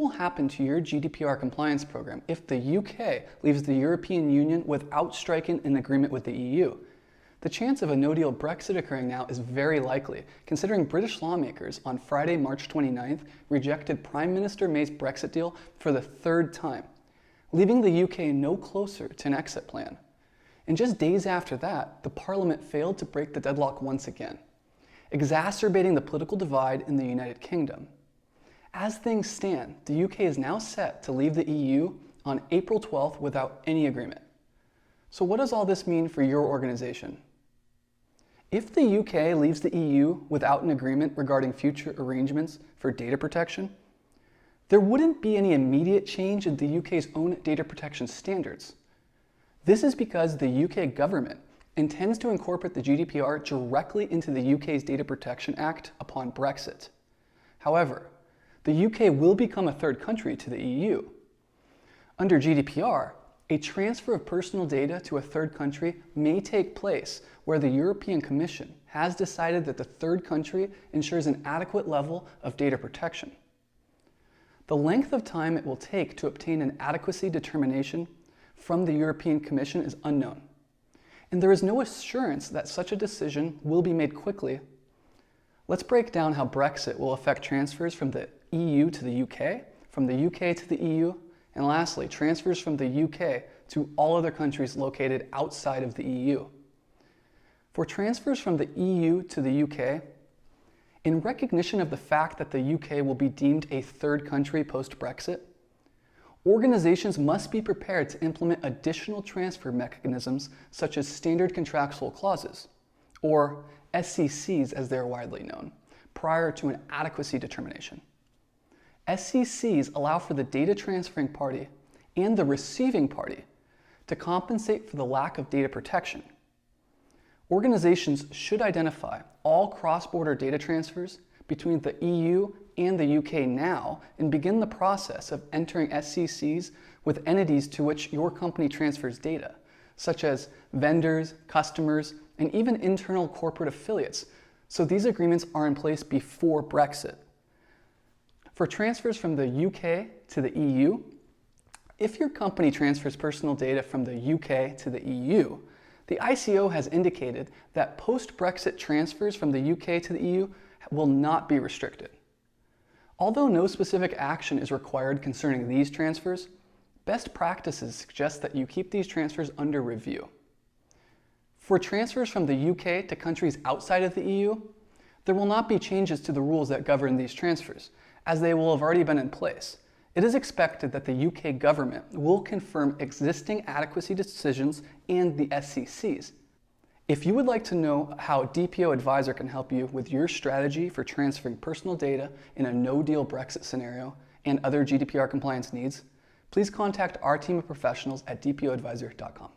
will happen to your GDPR compliance program if the UK leaves the European Union without striking an agreement with the EU? The chance of a no-deal Brexit occurring now is very likely, considering British lawmakers on Friday, March 29th, rejected Prime Minister May's Brexit deal for the third time, leaving the UK no closer to an exit plan. And just days after that, the Parliament failed to break the deadlock once again, exacerbating the political divide in the United Kingdom. As things stand, the UK is now set to leave the EU on April 12th without any agreement. So what does all this mean for your organization? If the UK leaves the EU without an agreement regarding future arrangements for data protection, there wouldn't be any immediate change in the UK's own data protection standards. This is because the UK government intends to incorporate the GDPR directly into the UK's Data Protection Act upon Brexit. However, the UK will become a third country to the EU. Under GDPR, a transfer of personal data to a third country may take place where the European Commission has decided that the third country ensures an adequate level of data protection. The length of time it will take to obtain an adequacy determination from the European Commission is unknown, and there is no assurance that such a decision will be made quickly. Let's break down how Brexit will affect transfers from the EU to the UK, from the UK to the EU, and lastly, transfers from the UK to all other countries located outside of the EU. For transfers from the EU to the UK, in recognition of the fact that the UK will be deemed a third country post-Brexit, organizations must be prepared to implement additional transfer mechanisms such as standard contractual clauses, or SCCs as they're widely known, prior to an adequacy determination. SCCs allow for the data transferring party and the receiving party to compensate for the lack of data protection. Organizations should identify all cross-border data transfers between the EU and the UK now and begin the process of entering SCCs with entities to which your company transfers data, such as vendors, customers, and even internal corporate affiliates, so these agreements are in place before Brexit. For transfers from the UK to the EU, if your company transfers personal data from the UK to the EU, the ICO has indicated that post-Brexit transfers from the UK to the EU will not be restricted. Although no specific action is required concerning these transfers, best practices suggest that you keep these transfers under review. For transfers from the UK to countries outside of the EU, there will not be changes to the rules that govern these transfers, as they will have already been in place. It is expected that the UK government will confirm existing adequacy decisions and the SCCs. If you would like to know how DPO Advisor can help you with your strategy for transferring personal data in a no-deal Brexit scenario and other GDPR compliance needs, please contact our team of professionals at dpoadvisor.com.